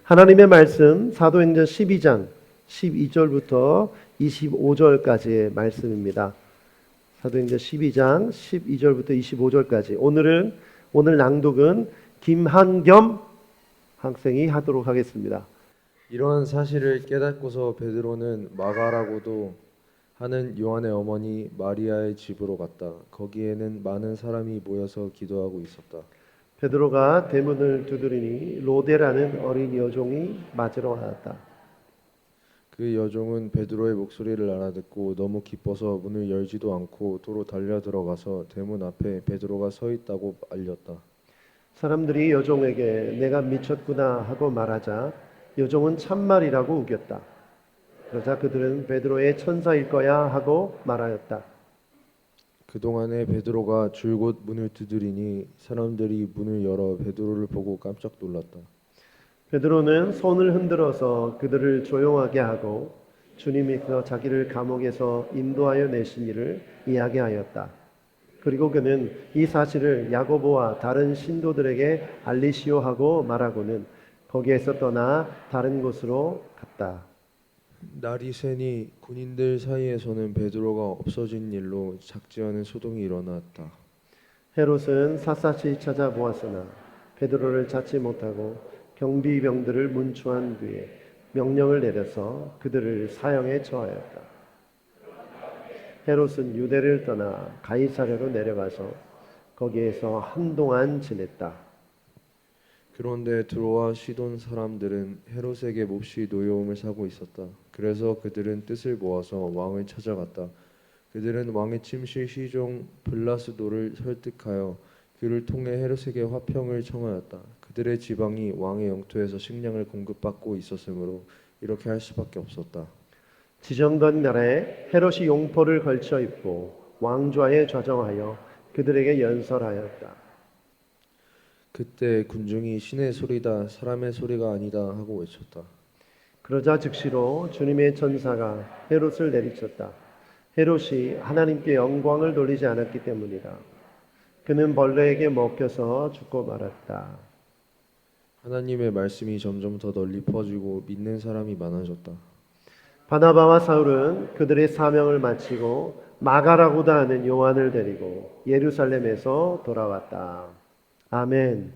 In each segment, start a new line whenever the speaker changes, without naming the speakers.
하나님의 말씀 사도행전 12장 12절부터 25절까지의 말씀입니다. 사도행전 12장 12절부터 25절까지. 오늘 낭독은 김한겸 학생이 하도록 하겠습니다.
이러한 사실을 깨닫고서 베드로는 마가라고도 하는 요한의 어머니 마리아의 집으로 갔다. 거기에는 많은 사람이 모여서 기도하고 있었다.
베드로가 대문을 두드리니 로데라는 어린 여종이 맞으러 왔다.
그 여종은 베드로의 목소리를 알아듣고 너무 기뻐서 문을 열지도 않고 도로 달려 들어가서 대문 앞에 베드로가 서 있다고 알렸다.
사람들이 여종에게 내가 미쳤구나 하고 말하자 여종은 참말이라고 우겼다. 그러자 그들은 베드로의 천사일 거야 하고 말하였다.
그동안에 베드로가 줄곧 문을 두드리니 사람들이 문을 열어 베드로를 보고 깜짝 놀랐다.
베드로는 손을 흔들어서 그들을 조용하게 하고 주님께서 자기를 감옥에서 인도하여 내신 일을 이야기하였다. 그리고 그는 이 사실을 야고보와 다른 신도들에게 알리시오 하고 말하고는 거기에서 떠나 다른 곳으로 갔다.
날이 새니 군인들 사이에서는 베드로가 없어진 일로 작지 않은 소동이 일어났다.
헤롯은 샅샅이 찾아보았으나 베드로를 찾지 못하고 경비병들을 문초한 뒤에 명령을 내려서 그들을 사형에 처하였다. 헤롯은 유대를 떠나 가이사랴로 내려가서 거기에서 한동안 지냈다.
그런데 드로와 시돈 사람들은 헤롯에게 몹시 노여움을 사고 있었다. 그래서 그들은 뜻을 모아서 왕을 찾아갔다. 그들은 왕의 침실 시종 블라스도를 설득하여 그를 통해 헤롯에게 화평을 청하였다. 그들의 지방이 왕의 영토에서 식량을 공급받고 있었으므로 이렇게 할 수밖에 없었다.
지정된 날에 헤롯이 용포를 걸쳐 입고 왕좌에 좌정하여 그들에게 연설하였다.
그때 군중이 신의 소리다 사람의 소리가 아니다 하고 외쳤다.
그러자 즉시로 주님의 천사가 헤롯을 내리쳤다. 헤롯이 하나님께 영광을 돌리지 않았기 때문이다. 그는 벌레에게 먹혀서 죽고 말았다.
하나님의 말씀이 점점 더 널리 퍼지고 믿는 사람이 많아졌다.
바나바와 사울은 그들의 사명을 마치고 마가라고도 하는 요한을 데리고 예루살렘에서 돌아왔다. 아멘.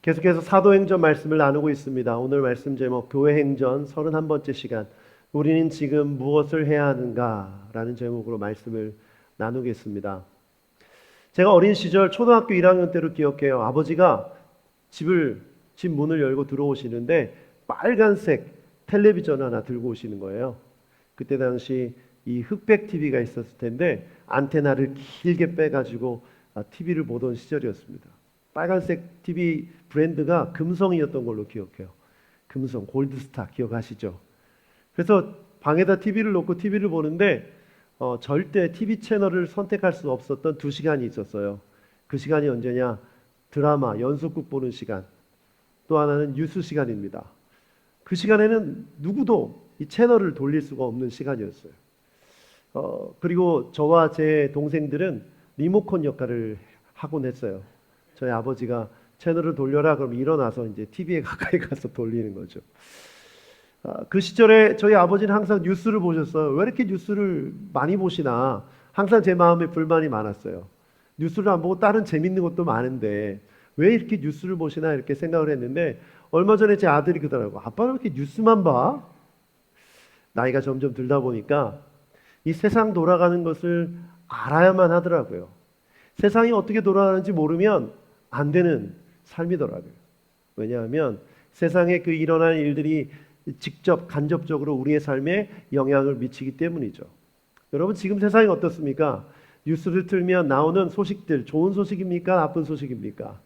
계속해서 사도행전 말씀을 나누고 있습니다. 오늘 말씀 제목 교회행전 31번째 시간. 우리는 지금 무엇을 해야 하는가? 라는 제목으로 말씀을 나누겠습니다. 제가 어린 시절 초등학교 1학년 때로 기억해요. 아버지가 집 문을 열고 들어오시는데 빨간색 텔레비전 하나 들고 오시는 거예요. 그때 당시 이 흑백 TV가 있었을 텐데 안테나를 길게 빼가지고 TV를 보던 시절이었습니다. 빨간색 TV 브랜드가 금성이었던 걸로 기억해요. 금성, 골드스타 기억하시죠? 그래서 방에다 TV를 놓고 TV를 보는데 절대 TV 채널을 선택할 수 없었던 2시간이 있었어요. 그 시간이 언제냐? 드라마, 연속극 보는 시간. 또 하나는 뉴스 시간입니다. 그 시간에는 누구도 이 채널을 돌릴 수가 없는 시간이었어요. 그리고 저와 제 동생들은 리모컨 역할을 하곤 했어요. 저희 아버지가 채널을 돌려라 그럼 일어나서 이제 TV에 가까이 가서 돌리는 거죠. 그 시절에 저희 아버지는 항상 뉴스를 보셨어요. 왜 이렇게 뉴스를 많이 보시나 항상 제 마음에 불만이 많았어요. 뉴스를 안 보고 다른 재밌는 것도 많은데 왜 이렇게 뉴스를 보시나 이렇게 생각을 했는데 얼마 전에 제 아들이 그러더라고요. 아빠는 왜 이렇게 뉴스만 봐? 나이가 점점 들다 보니까 이 세상 돌아가는 것을 알아야만 하더라고요. 세상이 어떻게 돌아가는지 모르면 안 되는 삶이더라고요. 왜냐하면 세상에 그 일어나는 일들이 직접 간접적으로 우리의 삶에 영향을 미치기 때문이죠. 여러분 지금 세상이 어떻습니까? 뉴스를 틀면 나오는 소식들 좋은 소식입니까? 나쁜 소식입니까?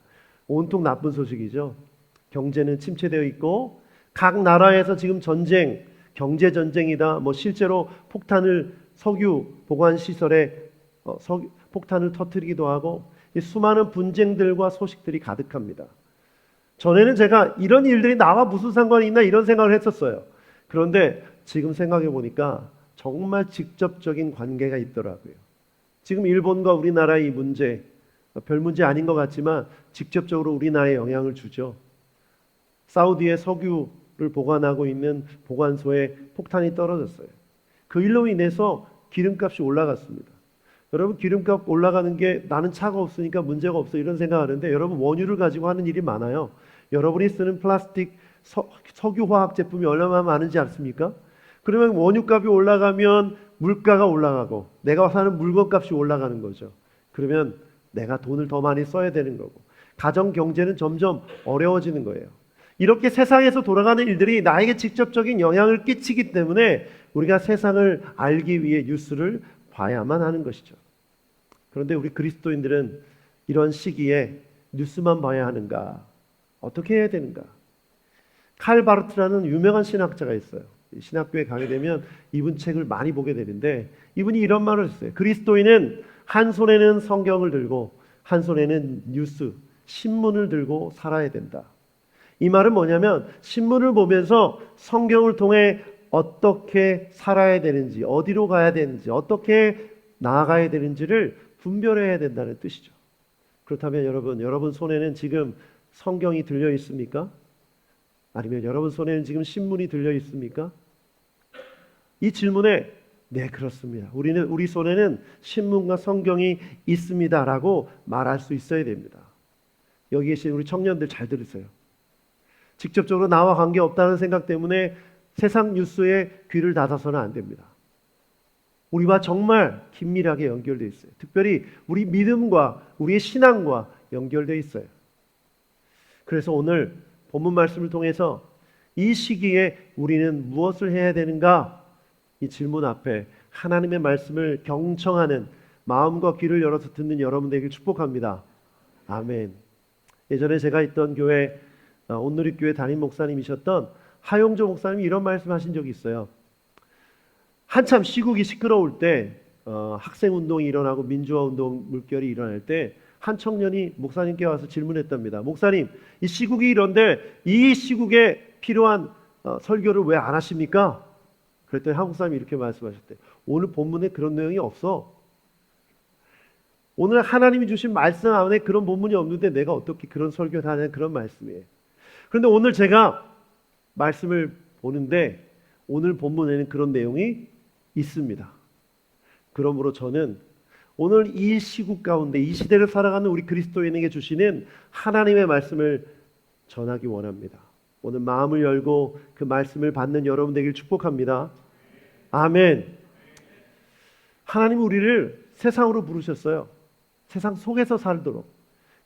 온통 나쁜 소식이죠. 경제는 침체되어 있고 각 나라에서 지금 전쟁, 경제 전쟁이다. 실제로 석유 보관 시설에 폭탄을 터뜨리기도 하고 수많은 분쟁들과 소식들이 가득합니다. 전에는 제가 이런 일들이 나와 무슨 상관이 있나 이런 생각을 했었어요. 그런데 지금 생각해 보니까 정말 직접적인 관계가 있더라고요. 지금 일본과 우리나라의 이 문제, 별 문제 아닌 것 같지만 직접적으로 우리나라에 영향을 주죠. 사우디의 석유를 보관하고 있는 보관소에 폭탄이 떨어졌어요. 그 일로 인해서 기름값이 올라갔습니다. 여러분, 기름값 올라가는 게 나는 차가 없으니까 문제가 없어 이런 생각하는데, 여러분 원유를 가지고 하는 일이 많아요. 여러분이 쓰는 플라스틱, 석유화학 제품이 얼마나 많은지 아십니까? 그러면 원유값이 올라가면 물가가 올라가고 내가 사는 물건값이 올라가는 거죠. 그러면 내가 돈을 더 많이 써야 되는 거고 가정 경제는 점점 어려워지는 거예요. 이렇게 세상에서 돌아가는 일들이 나에게 직접적인 영향을 끼치기 때문에 우리가 세상을 알기 위해 뉴스를 봐야만 하는 것이죠. 그런데 우리 그리스도인들은 이런 시기에 뉴스만 봐야 하는가? 어떻게 해야 되는가? 칼 바르트라는 유명한 신학자가 있어요. 신학교에 가게 되면 이분 책을 많이 보게 되는데, 이분이 이런 말을 했어요. 그리스도인은 한 손에는 성경을 들고 한 손에는 뉴스, 신문을 들고 살아야 된다. 이 말은 뭐냐면, 신문을 보면서 성경을 통해 어떻게 살아야 되는지, 어디로 가야 되는지, 어떻게 나아가야 되는지를 분별해야 된다는 뜻이죠. 그렇다면 여러분 손에는 지금 성경이 들려 있습니까? 아니면 여러분 손에는 지금 신문이 들려 있습니까? 이 질문에 네, 그렇습니다. 우리 손에는 신문과 성경이 있습니다라고 말할 수 있어야 됩니다. 여기 계신 우리 청년들 잘 들으세요. 직접적으로 나와 관계없다는 생각 때문에 세상 뉴스에 귀를 닫아서는 안 됩니다. 우리와 정말 긴밀하게 연결되어 있어요. 특별히 우리 믿음과 우리의 신앙과 연결되어 있어요. 그래서 오늘 본문 말씀을 통해서 이 시기에 우리는 무엇을 해야 되는가? 이 질문 앞에 하나님의 말씀을 경청하는 마음과 귀를 열어서 듣는 여러분 되길 축복합니다. 아멘. 예전에 제가 있던 교회, 온누리교회 담임 목사님이셨던 하용조 목사님이 이런 말씀하신 적이 있어요. 한참 시국이 시끄러울 때, 학생운동이 일어나고 민주화운동 물결이 일어날 때 한 청년이 목사님께 와서 질문했답니다. 목사님, 이 시국이 이런데 이 시국에 필요한 설교를 왜 안 하십니까? 그랬더니 한국 사람이 이렇게 말씀하셨대요. 오늘 본문에 그런 내용이 없어. 오늘 하나님이 주신 말씀 안에 그런 본문이 없는데 내가 어떻게 그런 설교를 하냐, 그런 말씀이에요. 그런데 오늘 제가 말씀을 보는데 오늘 본문에는 그런 내용이 있습니다. 그러므로 저는 오늘 이 시국 가운데 이 시대를 살아가는 우리 그리스도인에게 주시는 하나님의 말씀을 전하기 원합니다. 오늘 마음을 열고 그 말씀을 받는 여러분 되길 축복합니다. 아멘. 하나님은 우리를 세상으로 부르셨어요. 세상 속에서 살도록.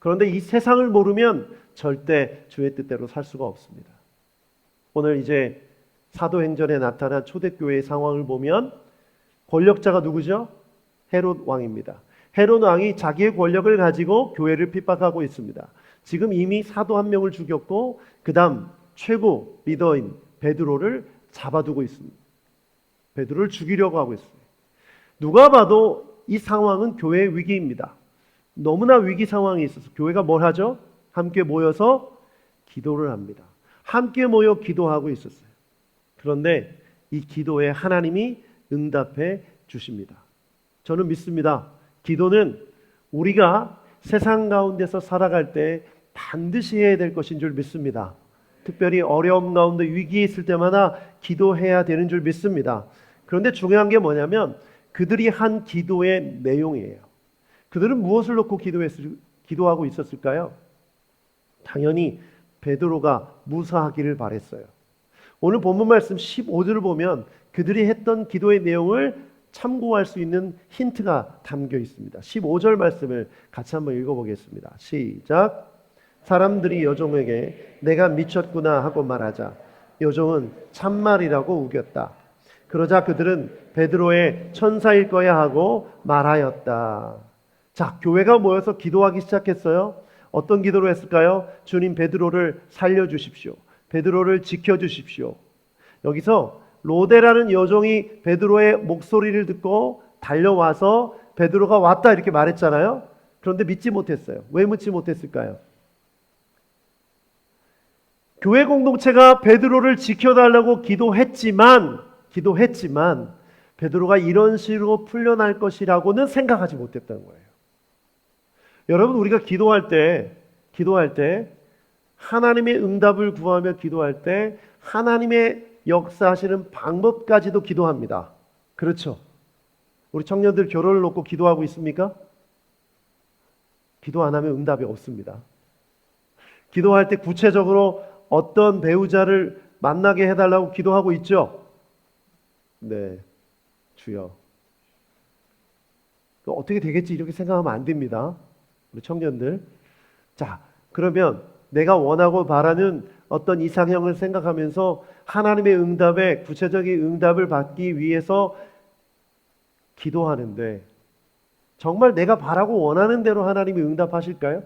그런데 이 세상을 모르면 절대 주의 뜻대로 살 수가 없습니다. 오늘 이제 사도행전에 나타난 초대교회의 상황을 보면 권력자가 누구죠? 헤롯 왕입니다. 헤롯 왕이 자기의 권력을 가지고 교회를 핍박하고 있습니다. 지금 이미 사도 한 명을 죽였고 그 다음 최고 리더인 베드로를 잡아두고 있습니다. 베드로를 죽이려고 하고 있습니다. 누가 봐도 이 상황은 교회의 위기입니다. 너무나 위기 상황이 있어서 교회가 뭘 하죠? 함께 모여서 기도를 합니다. 함께 모여 기도하고 있었어요. 그런데 이 기도에 하나님이 응답해 주십니다. 저는 믿습니다. 기도는 우리가 세상 가운데서 살아갈 때 반드시 해야 될 것인 줄 믿습니다. 특별히 어려움 가운데 위기에 있을 때마다 기도해야 되는 줄 믿습니다. 그런데 중요한 게 뭐냐면 그들이 한 기도의 내용이에요. 그들은 무엇을 놓고 기도하고 있었을까요? 당연히 베드로가 무사하기를 바랬어요. 오늘 본문 말씀 15절을 보면 그들이 했던 기도의 내용을 참고할 수 있는 힌트가 담겨 있습니다. 15절 말씀을 같이 한번 읽어보겠습니다. 시작. 사람들이 여종에게 내가 미쳤구나 하고 말하자 여종은 참말이라고 우겼다. 그러자 그들은 베드로의 천사일 거야 하고 말하였다. 자, 교회가 모여서 기도하기 시작했어요. 어떤 기도를 했을까요? 주님, 베드로를 살려주십시오. 베드로를 지켜주십시오. 여기서 로데라는 여종이 베드로의 목소리를 듣고 달려와서 베드로가 왔다 이렇게 말했잖아요. 그런데 믿지 못했어요. 왜 믿지 못했을까요? 교회 공동체가 베드로를 지켜달라고 기도했지만 베드로가 이런 식으로 풀려날 것이라고는 생각하지 못했다는 거예요. 여러분, 우리가 기도할 때 하나님의 응답을 구하며 기도할 때 하나님의 역사하시는 방법까지도 기도합니다. 그렇죠? 우리 청년들 결혼을 놓고 기도하고 있습니까? 기도 안 하면 응답이 없습니다. 기도할 때 구체적으로 어떤 배우자를 만나게 해달라고 기도하고 있죠? 네, 주여. 어떻게 되겠지 이렇게 생각하면 안 됩니다. 우리 청년들. 자, 그러면 내가 원하고 바라는 어떤 이상형을 생각하면서 하나님의 응답에 구체적인 응답을 받기 위해서 기도하는데 정말 내가 바라고 원하는 대로 하나님이 응답하실까요?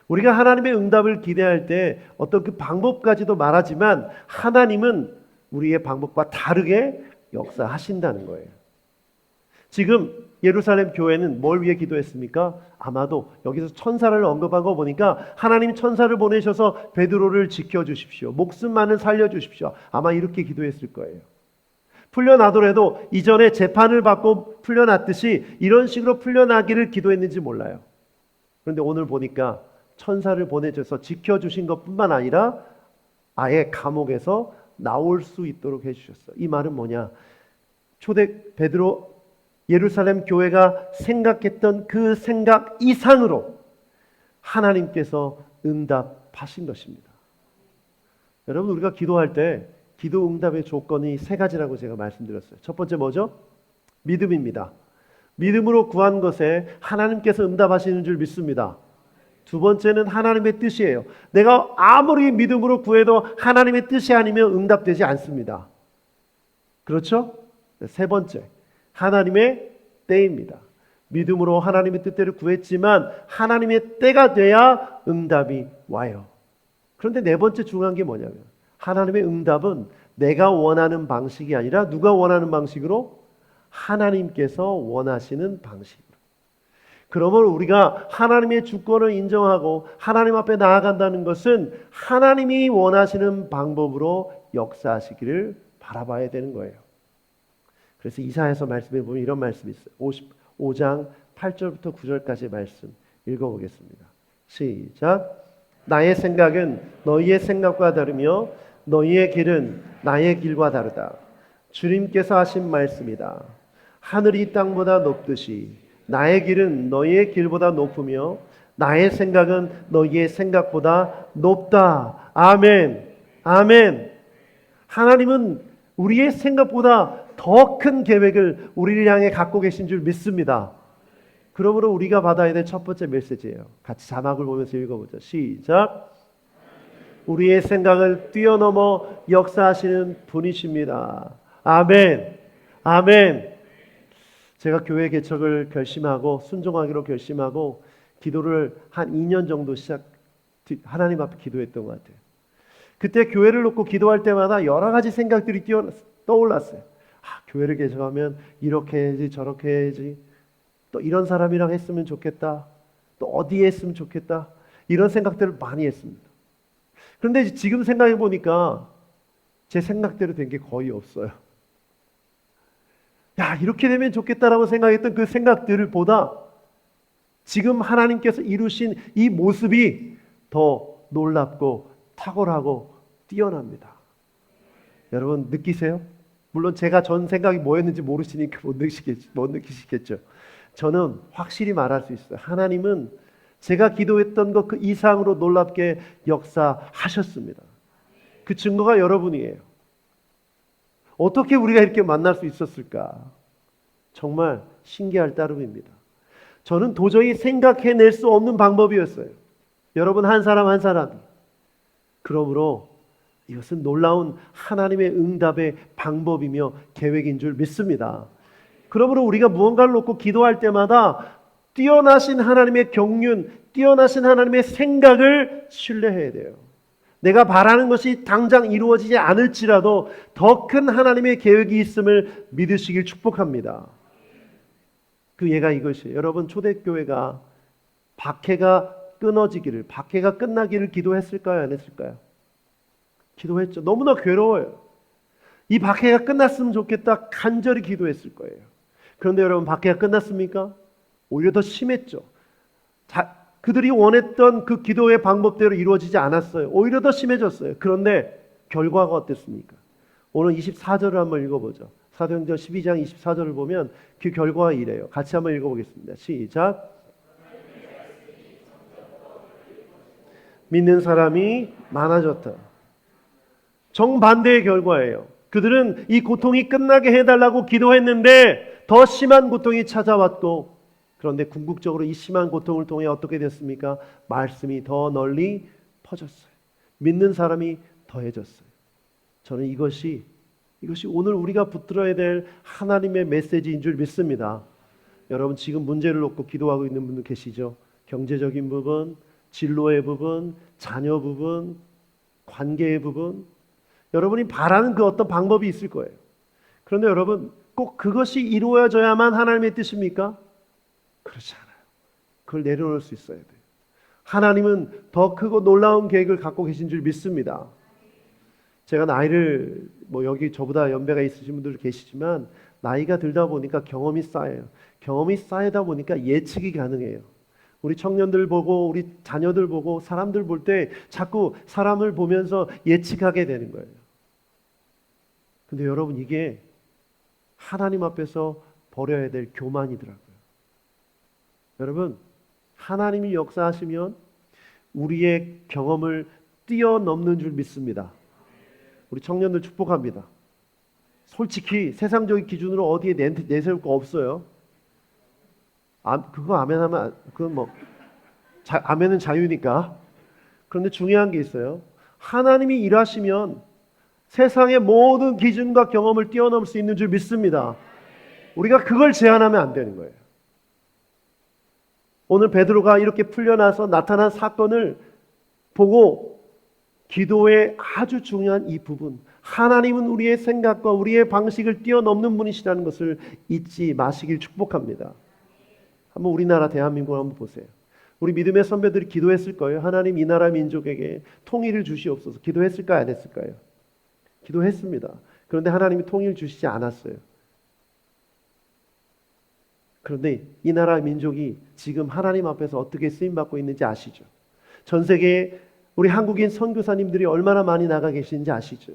우리가 하나님의 응답을 기대할 때 어떤 그 방법까지도 말하지만 하나님은 우리의 방법과 다르게 역사하신다는 거예요. 지금 예루살렘 교회는 뭘 위해 기도했습니까? 아마도 여기서 천사를 언급한 거 보니까 하나님 천사를 보내셔서 베드로를 지켜주십시오. 목숨만을 살려주십시오. 아마 이렇게 기도했을 거예요. 풀려나더라도 이전에 재판을 받고 풀려났듯이 이런 식으로 풀려나기를 기도했는지 몰라요. 그런데 오늘 보니까 천사를 보내줘서 지켜주신 것뿐만 아니라 아예 감옥에서 나올 수 있도록 해주셨어요. 이 말은 뭐냐? 초대 베드로 예루살렘 교회가 생각했던 그 생각 이상으로 하나님께서 응답하신 것입니다. 여러분, 우리가 기도할 때 기도 응답의 조건이 세 가지라고 제가 말씀드렸어요. 첫 번째 뭐죠? 믿음입니다. 믿음으로 구한 것에 하나님께서 응답하시는 줄 믿습니다. 두 번째는 하나님의 뜻이에요. 내가 아무리 믿음으로 구해도 하나님의 뜻이 아니면 응답되지 않습니다. 그렇죠? 세 번째, 하나님의 때입니다. 믿음으로 하나님의 뜻대로 구했지만 하나님의 때가 돼야 응답이 와요. 그런데 네 번째 중요한 게 뭐냐면 하나님의 응답은 내가 원하는 방식이 아니라 누가 원하는 방식으로? 하나님께서 원하시는 방식으로. 그러면 우리가 하나님의 주권을 인정하고 하나님 앞에 나아간다는 것은 하나님이 원하시는 방법으로 역사하시기를 바라봐야 되는 거예요. 그래서 이사야서 말씀에 보면 이런 말씀이 있어요. 55장 8절부터 9절까지의 말씀 읽어보겠습니다. 시작. 나의 생각은 너희의 생각과 다르며 너희의 길은 나의 길과 다르다. 주님께서 하신 말씀이다. 하늘이 땅보다 높듯이 나의 길은 너희의 길보다 높으며 나의 생각은 너희의 생각보다 높다. 아멘. 아멘. 하나님은 우리의 생각보다 더 큰 계획을 우리를 향해 갖고 계신 줄 믿습니다. 그러므로 우리가 받아야 될 첫 번째 메시지예요. 같이 자막을 보면서 읽어보죠. 시작. 우리의 생각을 뛰어넘어 역사하시는 분이십니다. 아멘. 아멘. 제가 교회 개척을 결심하고 순종하기로 결심하고 기도를 한 2년 정도 하나님 앞에 기도했던 것 같아요. 그때 교회를 놓고 기도할 때마다 여러 가지 생각들이 떠올랐어요. 교회를 개척하면 이렇게 해야지 저렇게 해야지 또 이런 사람이랑 했으면 좋겠다. 또 어디에 했으면 좋겠다. 이런 생각들을 많이 했습니다. 그런데 지금 생각해 보니까 제 생각대로 된 게 거의 없어요. 이렇게 되면 좋겠다라고 생각했던 그 생각들을 보다 지금 하나님께서 이루신 이 모습이 더 놀랍고 탁월하고 뛰어납니다. 여러분 느끼세요? 물론 제가 전 생각이 뭐였는지 모르시니까 못 느끼시겠죠. 저는 확실히 말할 수 있어요. 하나님은 제가 기도했던 것 그 이상으로 놀랍게 역사하셨습니다. 그 증거가 여러분이에요. 어떻게 우리가 이렇게 만날 수 있었을까? 정말 신기할 따름입니다. 저는 도저히 생각해낼 수 없는 방법이었어요. 여러분 한 사람 한 사람이. 그러므로 이것은 놀라운 하나님의 응답의 방법이며 계획인 줄 믿습니다. 그러므로 우리가 무언가를 놓고 기도할 때마다 뛰어나신 하나님의 경륜, 뛰어나신 하나님의 생각을 신뢰해야 돼요. 내가 바라는 것이 당장 이루어지지 않을지라도 더 큰 하나님의 계획이 있음을 믿으시길 축복합니다. 그 예가 이것이에요. 여러분 초대교회가 박해가 끊어지기를, 박해가 끝나기를 기도했을까요? 안 했을까요? 기도했죠. 너무나 괴로워요. 이 박해가 끝났으면 좋겠다 간절히 기도했을 거예요. 그런데 여러분 박해가 끝났습니까? 오히려 더 심했죠. 그들이 원했던 그 기도의 방법대로 이루어지지 않았어요. 오히려 더 심해졌어요. 그런데 결과가 어땠습니까? 오늘 24절을 한번 읽어보죠. 사도행전 12장 24절을 보면 그 결과가 이래요. 같이 한번 읽어보겠습니다. 시작. 믿는 사람이 많아졌다. 정반대의 결과예요. 그들은 이 고통이 끝나게 해달라고 기도했는데 더 심한 고통이 찾아왔고, 그런데 궁극적으로 이 심한 고통을 통해 어떻게 됐습니까? 말씀이 더 널리 퍼졌어요. 믿는 사람이 더해졌어요. 저는 이것이 오늘 우리가 붙들어야 될 하나님의 메시지인 줄 믿습니다. 여러분, 지금 문제를 놓고 기도하고 있는 분들 계시죠? 경제적인 부분, 진로의 부분, 자녀 부분, 관계의 부분, 여러분이 바라는 그 어떤 방법이 있을 거예요. 그런데 여러분, 꼭 그것이 이루어져야만 하나님의 뜻입니까? 그렇지 않아요. 그걸 내려놓을 수 있어야 돼요. 하나님은 더 크고 놀라운 계획을 갖고 계신 줄 믿습니다. 제가 나이를, 여기 저보다 연배가 있으신 분들 계시지만 나이가 들다 보니까 경험이 쌓여요. 경험이 쌓이다 보니까 예측이 가능해요. 우리 청년들 보고 우리 자녀들 보고 사람들 볼 때 자꾸 사람을 보면서 예측하게 되는 거예요. 근데 여러분, 이게 하나님 앞에서 버려야 될 교만이더라고요. 여러분, 하나님이 역사하시면 우리의 경험을 뛰어넘는 줄 믿습니다. 우리 청년들 축복합니다. 솔직히 세상적인 기준으로 어디에 내세울 거 없어요. 그거 아멘하면 그건 아멘은 자유니까. 그런데 중요한 게 있어요. 하나님이 일하시면 세상의 모든 기준과 경험을 뛰어넘을 수 있는 줄 믿습니다. 우리가 그걸 제한하면 안 되는 거예요. 오늘 베드로가 이렇게 풀려나서 나타난 사건을 보고 기도의 아주 중요한 이 부분, 하나님은 우리의 생각과 우리의 방식을 뛰어넘는 분이시라는 것을 잊지 마시길 축복합니다. 한번 우리나라 대한민국을 한번 보세요. 우리 믿음의 선배들이 기도했을 거예요. 하나님, 이 나라 민족에게 통일을 주시옵소서. 기도했을까요? 안 했을까요? 기도했습니다. 그런데 하나님이 통일 주시지 않았어요. 그런데 이 나라 민족이 지금 하나님 앞에서 어떻게 쓰임받고 있는지 아시죠? 전 세계에 우리 한국인 선교사님들이 얼마나 많이 나가 계시는지 아시죠?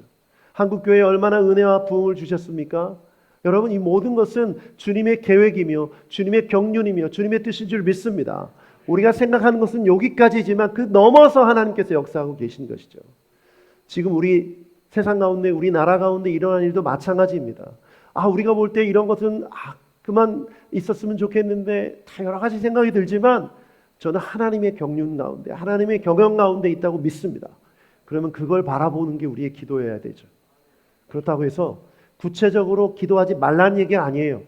한국교회에 얼마나 은혜와 부흥을 주셨습니까? 여러분, 이 모든 것은 주님의 계획이며 주님의 경륜이며 주님의 뜻인 줄 믿습니다. 우리가 생각하는 것은 여기까지지만 그 넘어서 하나님께서 역사하고 계신 것이죠. 지금 우리 세상 가운데, 우리 나라 가운데 일어난 일도 마찬가지입니다. 우리가 볼 때 이런 것은 그만 있었으면 좋겠는데 다 여러 가지 생각이 들지만 저는 하나님의 경륜 가운데, 하나님의 경영 가운데 있다고 믿습니다. 그러면 그걸 바라보는 게 우리의 기도여야 되죠. 그렇다고 해서 구체적으로 기도하지 말라는 얘기가 아니에요.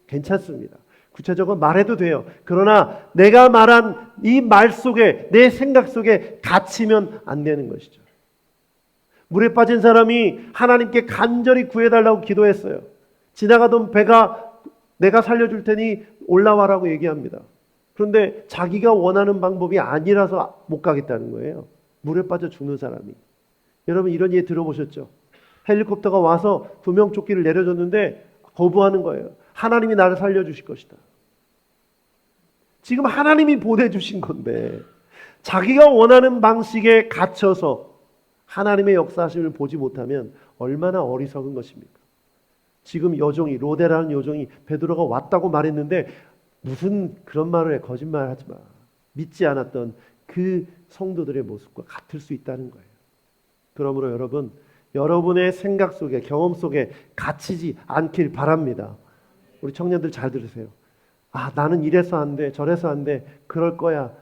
괜찮습니다. 구체적으로 말해도 돼요. 그러나 내가 말한 이 말 속에, 내 생각 속에 갇히면 안 되는 것이죠. 물에 빠진 사람이 하나님께 간절히 구해달라고 기도했어요. 지나가던 배가 내가 살려줄 테니 올라와라고 얘기합니다. 그런데 자기가 원하는 방법이 아니라서 못 가겠다는 거예요. 물에 빠져 죽는 사람이. 여러분, 이런 얘기 들어보셨죠? 헬리콥터가 와서 구명조끼를 내려줬는데 거부하는 거예요. 하나님이 나를 살려주실 것이다. 지금 하나님이 보내주신 건데 자기가 원하는 방식에 갇혀서 하나님의 역사하심을 보지 못하면 얼마나 어리석은 것입니까? 지금 여종이, 로데라는 여종이 베드로가 왔다고 말했는데 무슨 그런 말을 해, 거짓말 하지 마. 믿지 않았던 그 성도들의 모습과 같을 수 있다는 거예요. 그러므로 여러분, 여러분의 생각 속에, 경험 속에 갇히지 않길 바랍니다. 우리 청년들 잘 들으세요. 나는 이래서 안 돼, 저래서 안 돼, 그럴 거야,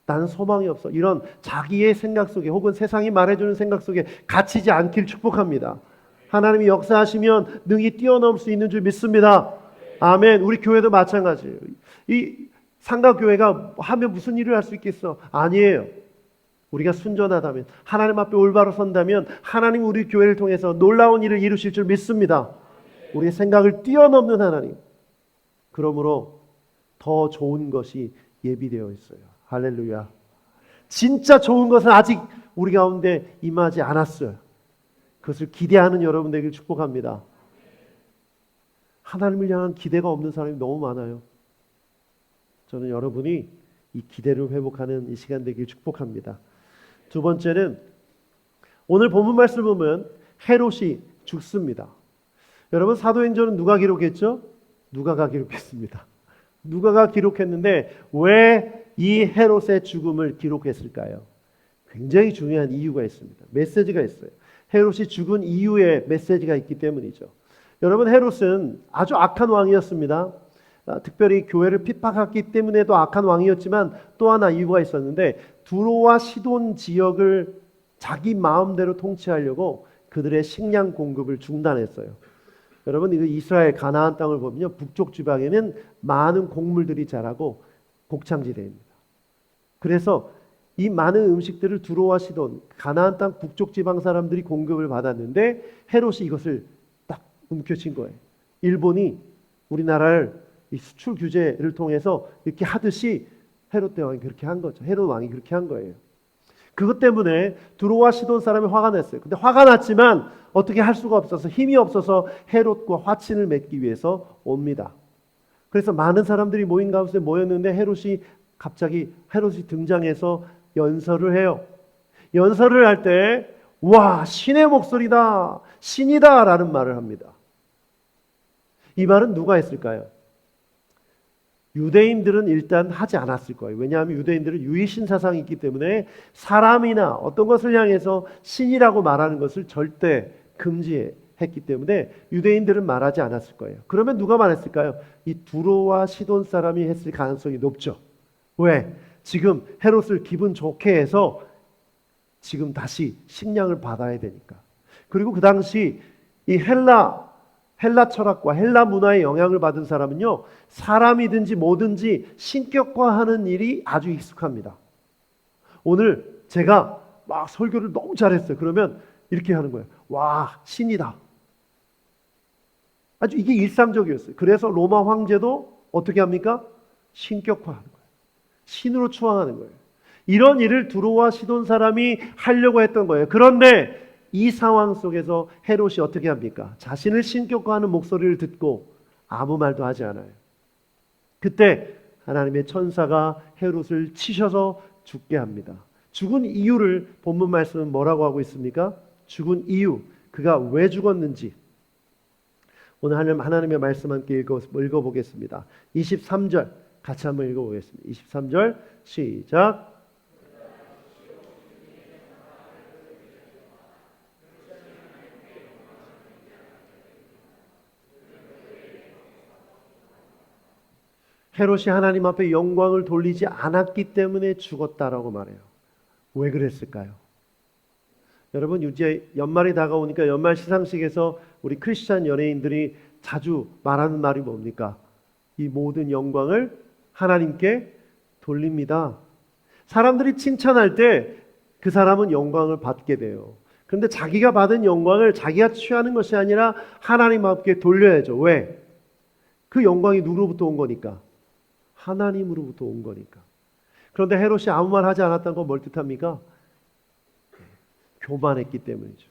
나는 소망이 없어, 이런 자기의 생각 속에 혹은 세상이 말해주는 생각 속에 갇히지 않길 축복합니다. 하나님이 역사하시면 능히 뛰어넘을 수 있는 줄 믿습니다. 아멘. 우리 교회도 마찬가지예요. 이 상가교회가 하면 무슨 일을 할 수 있겠어? 아니에요. 우리가 순전하다면, 하나님 앞에 올바로 선다면 하나님 우리 교회를 통해서 놀라운 일을 이루실 줄 믿습니다. 우리의 생각을 뛰어넘는 하나님. 그러므로 더 좋은 것이 예비되어 있어요. 할렐루야. 진짜 좋은 것은 아직 우리 가운데 임하지 않았어요. 그것을 기대하는 여러분 되길 축복합니다. 하나님을 향한 기대가 없는 사람이 너무 많아요. 저는 여러분이 이 기대를 회복하는 이 시간 되길 축복합니다. 두 번째는 오늘 본문 말씀을 보면 헤롯이 죽습니다. 여러분, 사도행전은 누가 기록했죠? 누가가 기록했습니다. 누가가 기록했는데 왜 이 헤롯의 죽음을 기록했을까요? 굉장히 중요한 이유가 있습니다. 메시지가 있어요. 헤롯이 죽은 이유에 메시지가 있기 때문이죠. 여러분, 헤롯은 아주 악한 왕이었습니다. 특별히 교회를 핍박했기 때문에도 악한 왕이었지만 또 하나 이유가 있었는데 두로와 시돈 지역을 자기 마음대로 통치하려고 그들의 식량 공급을 중단했어요. 여러분, 이거 이스라엘 가나안 땅을 보면요, 북쪽 지방에는 많은 곡물들이 자라고 곡창지대입니다. 그래서 이 많은 음식들을 두로와 시돈, 가나안 땅 북쪽 지방 사람들이 공급을 받았는데 헤롯이 이것을 딱 움켜쥔 거예요. 일본이 우리나라를 이 수출 규제를 통해서 이렇게 하듯이 헤롯 대왕이 그렇게 한 거죠. 헤롯 왕이 그렇게 한 거예요. 그것 때문에 두로와 시돈 사람이 화가 났어요. 근데 화가 났지만 어떻게 할 수가 없어서, 힘이 없어서 헤롯과 화친을 맺기 위해서 옵니다. 그래서 많은 사람들이 모인 가운데 모였는데 갑자기 헤롯이 등장해서 연설을 해요. 연설을 할 때 와, 신의 목소리다, 신이다 라는 말을 합니다. 이 말은 누가 했을까요? 유대인들은 일단 하지 않았을 거예요. 왜냐하면 유대인들은 유의신 사상이 있기 때문에 사람이나 어떤 것을 향해서 신이라고 말하는 것을 절대 금지했기 때문에 유대인들은 말하지 않았을 거예요. 그러면 누가 말했을까요? 이 두로와 시돈 사람이 했을 가능성이 높죠. 왜? 지금 헤롯을 기분 좋게 해서 지금 다시 식량을 받아야 되니까. 그리고 그 당시 이 헬라 철학과 헬라 문화의 영향을 받은 사람은요, 사람이든지 뭐든지 신격화하는 일이 아주 익숙합니다. 오늘 제가 막 설교를 너무 잘했어요. 그러면 이렇게 하는 거예요. 와, 신이다. 아주 이게 일상적이었어요. 그래서 로마 황제도 어떻게 합니까? 신격화하는 거예요. 신으로 추앙하는 거예요. 이런 일을 두로와 시돈 사람이 하려고 했던 거예요. 그런데 이 상황 속에서 헤롯이 어떻게 합니까? 자신을 신격화하는 목소리를 듣고 아무 말도 하지 않아요. 그때 하나님의 천사가 헤롯을 치셔서 죽게 합니다. 죽은 이유를 본문 말씀은 뭐라고 하고 있습니까? 죽은 이유, 그가 왜 죽었는지 오늘 하나님의 말씀 함께 읽어보겠습니다. 23절 같이 한번 읽어보겠습니다. 23절 시작. 헤롯이 하나님 앞에 영광을 돌리지 않았기 때문에 죽었다라고 말해요. 왜 그랬을까요? 여러분, 이제 연말이 다가오니까 연말 시상식에서 우리 크리스찬 연예인들이 자주 말하는 말이 뭡니까? 이 모든 영광을 하나님께 돌립니다. 사람들이 칭찬할 때 그 사람은 영광을 받게 돼요. 그런데 자기가 받은 영광을 자기가 취하는 것이 아니라 하나님 앞에 돌려야죠. 왜? 그 영광이 누구로부터 온 거니까? 하나님으로부터 온 거니까. 그런데 헤롯이 아무 말 하지 않았다는 건 뭘 뜻합니까? 교만했기 때문이죠.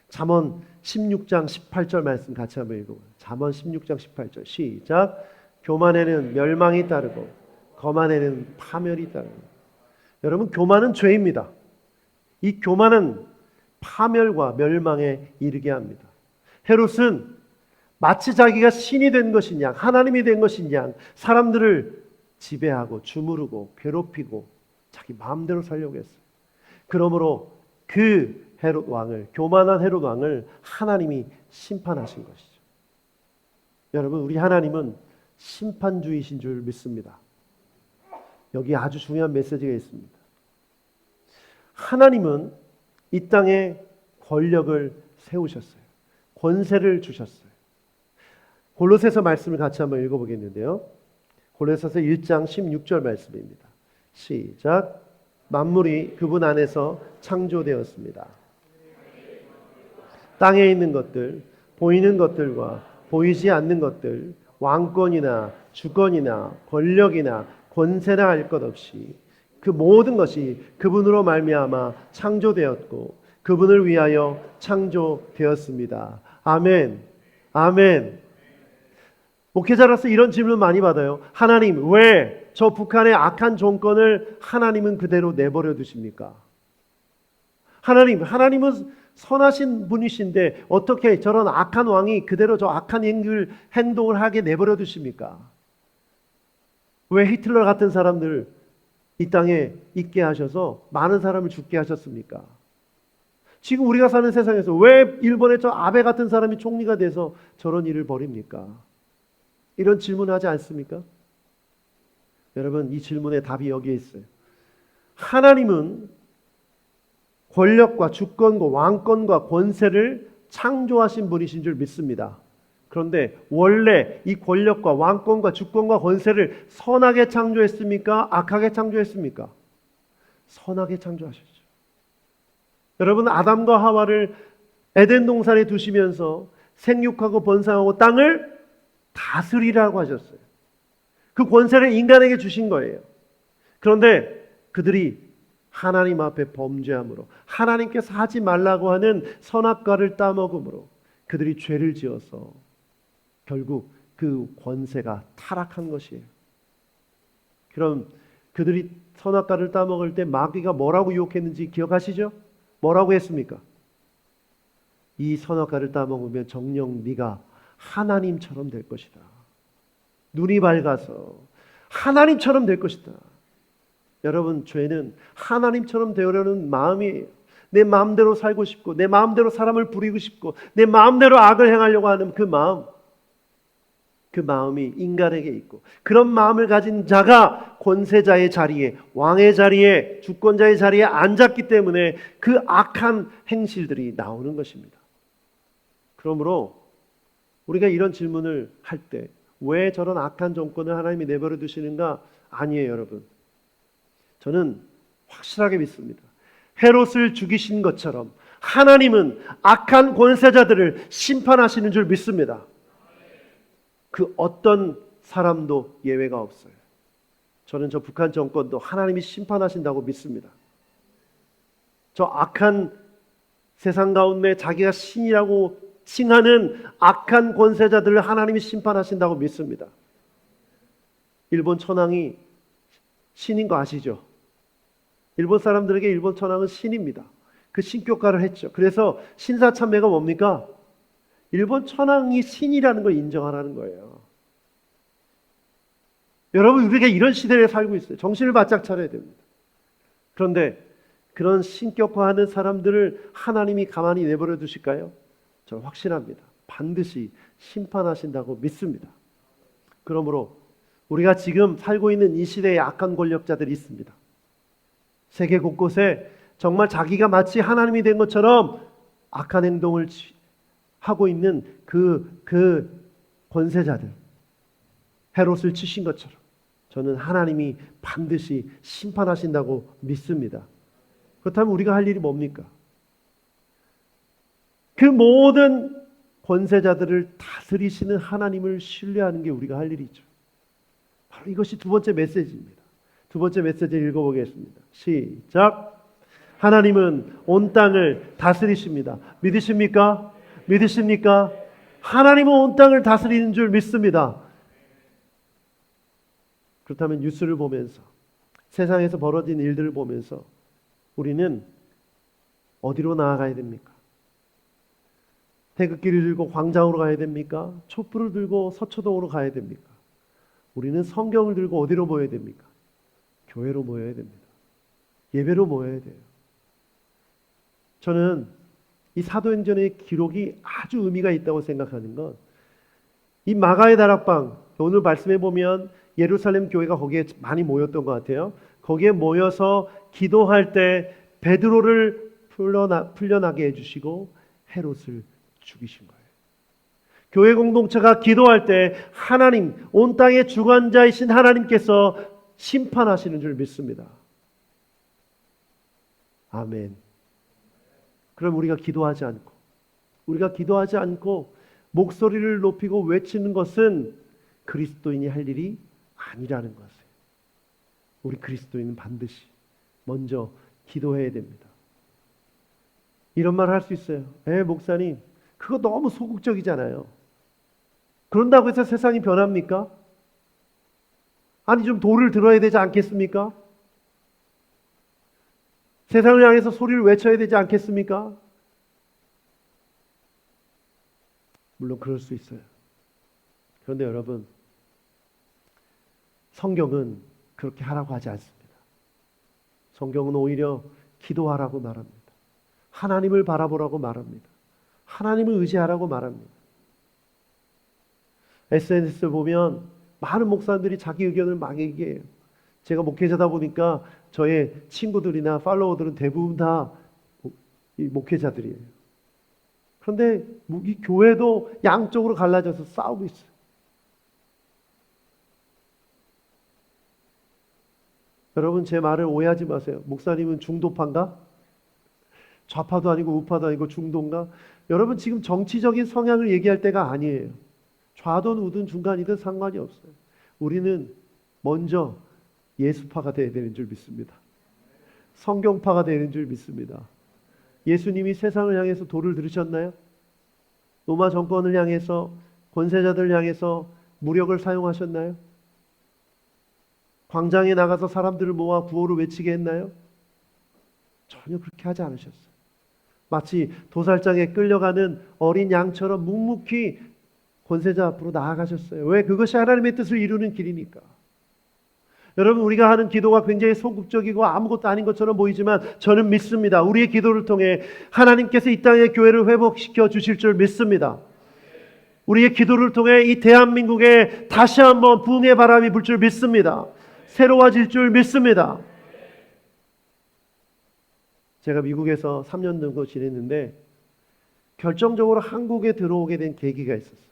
잠언 16장 18절 말씀 같이 한번 읽어봐요. 잠언 16장 18절 시작. 교만에는 멸망이 따르고 거만에는 파멸이 따르고. 여러분, 교만은 죄입니다. 이 교만은 파멸과 멸망에 이르게 합니다. 헤롯은 마치 자기가 신이 된 것인 양, 하나님이 된 것인 양 사람들을 지배하고 주무르고 괴롭히고 자기 마음대로 살려고 했어요. 그러므로 그 헤롯 왕을, 교만한 헤롯 왕을 하나님이 심판하신 것이죠. 여러분, 우리 하나님은 심판주이신 줄 믿습니다. 여기 아주 중요한 메시지가 있습니다. 하나님은 이 땅에 권력을 세우셨어요. 권세를 주셨어요. 골로새서 말씀을 같이 한번 읽어보겠는데요. 골로새서 1장 16절 말씀입니다. 시작. 만물이 그분 안에서 창조되었습니다. 땅에 있는 것들, 보이는 것들과 보이지 않는 것들, 왕권이나 주권이나 권력이나 권세나 할 것 없이 그 모든 것이 그분으로 말미암아 창조되었고 그분을 위하여 창조되었습니다. 아멘. 아멘. 목회자로서 이런 질문 많이 받아요. 하나님, 왜 저 북한의 악한 정권을 하나님은 그대로 내버려 두십니까? 하나님은 선하신 분이신데 어떻게 저런 악한 왕이 그대로 저 악한 행동을 하게 내버려 두십니까? 왜 히틀러 같은 사람들 이 땅에 있게 하셔서 많은 사람을 죽게 하셨습니까? 지금 우리가 사는 세상에서 왜 일본의 저 아베 같은 사람이 총리가 돼서 저런 일을 벌입니까? 이런 질문하지 않습니까? 여러분, 이 질문의 답이 여기에 있어요. 하나님은 권력과 주권과 왕권과 권세를 창조하신 분이신 줄 믿습니다. 그런데 원래 이 권력과 왕권과 주권과 권세를 선하게 창조했습니까? 악하게 창조했습니까? 선하게 창조하셨죠. 여러분, 아담과 하와를 에덴 동산에 두시면서 생육하고 번성하고 땅을 다스리라고 하셨어요. 그 권세를 인간에게 주신 거예요. 그런데 그들이 하나님 앞에 범죄함으로, 하나님께서 하지 말라고 하는 선악과를 따먹음으로 그들이 죄를 지어서 결국 그 권세가 타락한 것이에요. 그럼 그들이 선악과를 따먹을 때 마귀가 뭐라고 유혹했는지 기억하시죠? 뭐라고 했습니까? 이 선악과를 따먹으면 정녕 네가 하나님처럼 될 것이다. 눈이 밝아서 하나님처럼 될 것이다. 여러분, 죄는 하나님처럼 되려는 마음이에요. 내 마음대로 살고 싶고 내 마음대로 사람을 부리고 싶고 내 마음대로 악을 행하려고 하는 그 마음이 인간에게 있고, 그런 마음을 가진 자가 권세자의 자리에, 왕의 자리에, 주권자의 자리에 앉았기 때문에 그 악한 행실들이 나오는 것입니다. 그러므로 우리가 이런 질문을 할 때 왜 저런 악한 정권을 하나님이 내버려 두시는가? 아니에요, 여러분. 저는 확실하게 믿습니다. 헤롯을 죽이신 것처럼 하나님은 악한 권세자들을 심판하시는 줄 믿습니다. 그 어떤 사람도 예외가 없어요. 저는 저 북한 정권도 하나님이 심판하신다고 믿습니다. 저 악한 세상 가운데 자기가 신이라고 칭하는 악한 권세자들을 하나님이 심판하신다고 믿습니다. 일본 천황이 신인 거 아시죠? 일본 사람들에게 일본 천황은 신입니다. 그 신격화를 했죠. 그래서 신사참배가 뭡니까? 일본 천황이 신이라는 걸 인정하라는 거예요. 여러분, 우리가 이런 시대에 살고 있어요. 정신을 바짝 차려야 됩니다. 그런데 그런 신격화하는 사람들을 하나님이 가만히 내버려 두실까요? 저는 확신합니다. 반드시 심판하신다고 믿습니다. 그러므로 우리가 지금 살고 있는 이 시대에 악한 권력자들이 있습니다. 세계 곳곳에 정말 자기가 마치 하나님이 된 것처럼 악한 행동을 하고 있는 그 권세자들, 헤롯을 치신 것처럼 저는 하나님이 반드시 심판하신다고 믿습니다. 그렇다면 우리가 할 일이 뭡니까? 그 모든 권세자들을 다스리시는 하나님을 신뢰하는 게 우리가 할 일이죠. 바로 이것이 두 번째 메시지입니다. 두 번째 메시지를 읽어보겠습니다. 시작. 하나님은 온 땅을 다스리십니다. 믿으십니까? 믿으십니까? 하나님은 온 땅을 다스리는 줄 믿습니다. 그렇다면 뉴스를 보면서, 세상에서 벌어진 일들을 보면서 우리는 어디로 나아가야 됩니까? 태극기를 들고 광장으로 가야 됩니까? 촛불을 들고 서초동으로 가야 됩니까? 우리는 성경을 들고 어디로 모여야 됩니까? 교회로 모여야 됩니다. 예배로 모여야 돼요. 저는 이 사도행전의 기록이 아주 의미가 있다고 생각하는 건, 이 마가의 다락방, 오늘 말씀해 보면 예루살렘 교회가 거기에 많이 모였던 것 같아요. 거기에 모여서 기도할 때 베드로를 풀려나게 해주시고 헤롯을 죽이신 거예요. 교회 공동체가 기도할 때 하나님, 온 땅의 주관자이신 하나님께서 심판하시는 줄 믿습니다. 아멘. 그럼 우리가 기도하지 않고 목소리를 높이고 외치는 것은 그리스도인이 할 일이 아니라는 것을, 우리 그리스도인은 반드시 먼저 기도해야 됩니다. 이런 말을 할 수 있어요. 목사님, 그거 너무 소극적이잖아요. 그런다고 해서 세상이 변합니까? 아니 좀 도를 들어야 되지 않겠습니까? 세상을 향해서 소리를 외쳐야 되지 않겠습니까? 물론 그럴 수 있어요. 그런데 여러분, 성경은 그렇게 하라고 하지 않습니다. 성경은 오히려 기도하라고 말합니다. 하나님을 바라보라고 말합니다. 하나님을 의지하라고 말합니다. SNS 보면 많은 목사님들이 자기 의견을 막 얘기해요. 제가 목회자다 보니까 저의 친구들이나 팔로워들은 대부분 다 목회자들이에요. 그런데 이 교회도 양쪽으로 갈라져서 싸우고 있어요. 여러분 제 말을 오해하지 마세요. 목사님은 중도파인가? 좌파도 아니고 우파도 아니고 중도인가? 여러분 지금 정치적인 성향을 얘기할 때가 아니에요. 좌든 우든 중간이든 상관이 없어요. 우리는 먼저 예수파가 되어야 되는 줄 믿습니다. 성경파가 되는 줄 믿습니다. 예수님이 세상을 향해서 도를 들으셨나요? 로마 정권을 향해서, 권세자들을 향해서 무력을 사용하셨나요? 광장에 나가서 사람들을 모아 구호를 외치게 했나요? 전혀 그렇게 하지 않으셨어요. 마치 도살장에 끌려가는 어린 양처럼 묵묵히 권세자 앞으로 나아가셨어요. 왜? 그것이 하나님의 뜻을 이루는 길이니까. 여러분 우리가 하는 기도가 굉장히 소극적이고 아무것도 아닌 것처럼 보이지만 저는 믿습니다. 우리의 기도를 통해 하나님께서 이 땅의 교회를 회복시켜 주실 줄 믿습니다. 우리의 기도를 통해 이 대한민국에 다시 한번 부흥의 바람이 불 줄 믿습니다. 새로워질 줄 믿습니다. 제가 미국에서 3년 정도 지냈는데 결정적으로 한국에 들어오게 된 계기가 있었어요.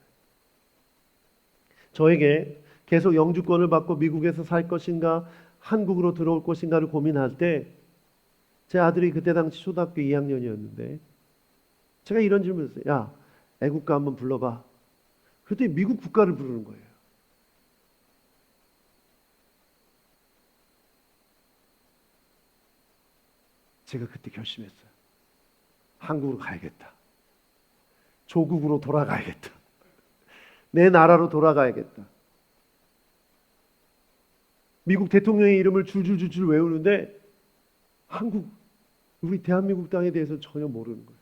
저에게 계속 영주권을 받고 미국에서 살 것인가 한국으로 들어올 것인가를 고민할 때 제 아들이 그때 당시 초등학교 2학년이었는데 제가 이런 질문을 했어요. 야, 애국가 한번 불러봐. 그랬더니 미국 국가를 부르는 거예요. 제가 그때 결심했어요. 한국으로 가야겠다. 조국으로 돌아가야겠다. 내 나라로 돌아가야겠다. 미국 대통령의 이름을 줄줄줄줄 외우는데 우리 대한민국 땅에 대해서 전혀 모르는 거예요.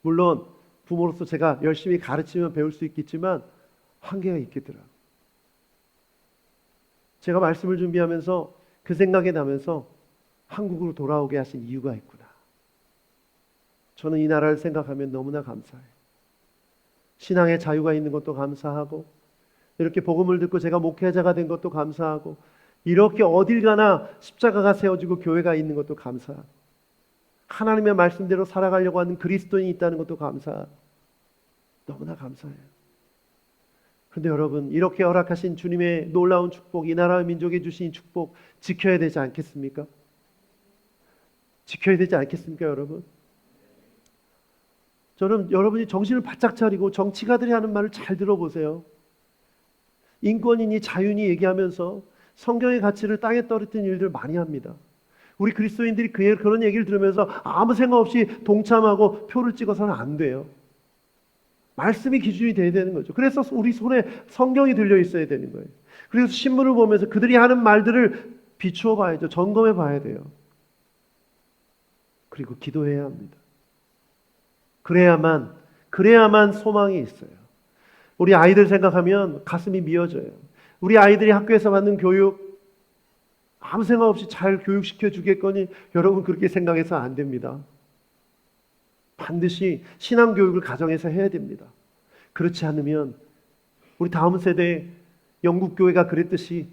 물론 부모로서 제가 열심히 가르치면 배울 수 있겠지만 한계가 있겠더라고요. 제가 말씀을 준비하면서 그 생각이 나면서 한국으로 돌아오게 하신 이유가 있구나. 저는 이 나라를 생각하면 너무나 감사해요. 신앙의 자유가 있는 것도 감사하고 이렇게 복음을 듣고 제가 목회자가 된 것도 감사하고 이렇게 어딜 가나 십자가가 세워지고 교회가 있는 것도 감사하고 하나님의 말씀대로 살아가려고 하는 그리스도인이 있다는 것도 감사하고 너무나 감사해요. 그런데 여러분 이렇게 허락하신 주님의 놀라운 축복, 이 나라와 민족에 주신 축복 지켜야 되지 않겠습니까? 지켜야 되지 않겠습니까 여러분? 저는 여러분이 정신을 바짝 차리고 정치가들이 하는 말을 잘 들어보세요. 인권이니 자유니 얘기하면서 성경의 가치를 땅에 떨어뜨리는 일들 많이 합니다. 우리 그리스도인들이 그런 얘기를 들으면서 아무 생각 없이 동참하고 표를 찍어서는 안 돼요. 말씀이 기준이 돼야 되는 거죠. 그래서 우리 손에 성경이 들려 있어야 되는 거예요. 그래서 신문을 보면서 그들이 하는 말들을 비추어 봐야죠. 점검해 봐야 돼요. 그리고 기도해야 합니다. 그래야만 소망이 있어요. 우리 아이들 생각하면 가슴이 미어져요. 우리 아이들이 학교에서 받는 교육 아무 생각 없이 잘 교육시켜 주겠거니 여러분 그렇게 생각해서 안 됩니다. 반드시 신앙교육을 가정에서 해야 됩니다. 그렇지 않으면 우리 다음 세대에 영국 교회가 그랬듯이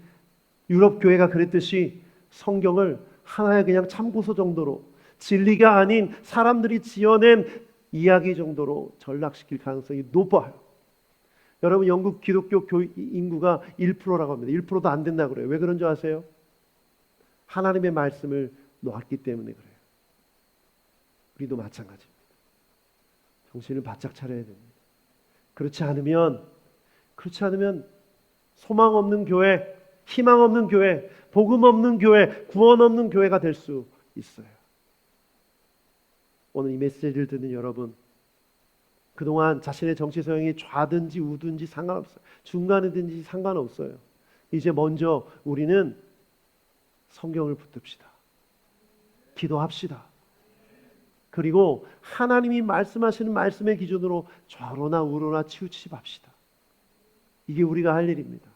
유럽 교회가 그랬듯이 성경을 하나의 그냥 참고서 정도로 진리가 아닌 사람들이 지어낸 이야기 정도로 전락시킬 가능성이 높아요. 여러분 영국 기독교 교육 인구가 1%라고 합니다. 1%도 안 된다고 그래요. 왜 그런 줄 아세요? 하나님의 말씀을 놓았기 때문에 그래요. 우리도 마찬가지입니다. 정신을 바짝 차려야 됩니다. 그렇지 않으면 소망 없는 교회, 희망 없는 교회, 복음 없는 교회, 구원 없는 교회가 될 수 있어요. 오늘 이 메시지를 듣는 여러분, 그동안 자신의 정치 성향이 좌든지 우든지 상관없어요. 중간이든지 상관없어요. 이제 먼저 우리는 성경을 붙듭시다. 기도합시다. 그리고 하나님이 말씀하시는 말씀의 기준으로 좌로나 우로나 치우치지 맙시다. 이게 우리가 할 일입니다.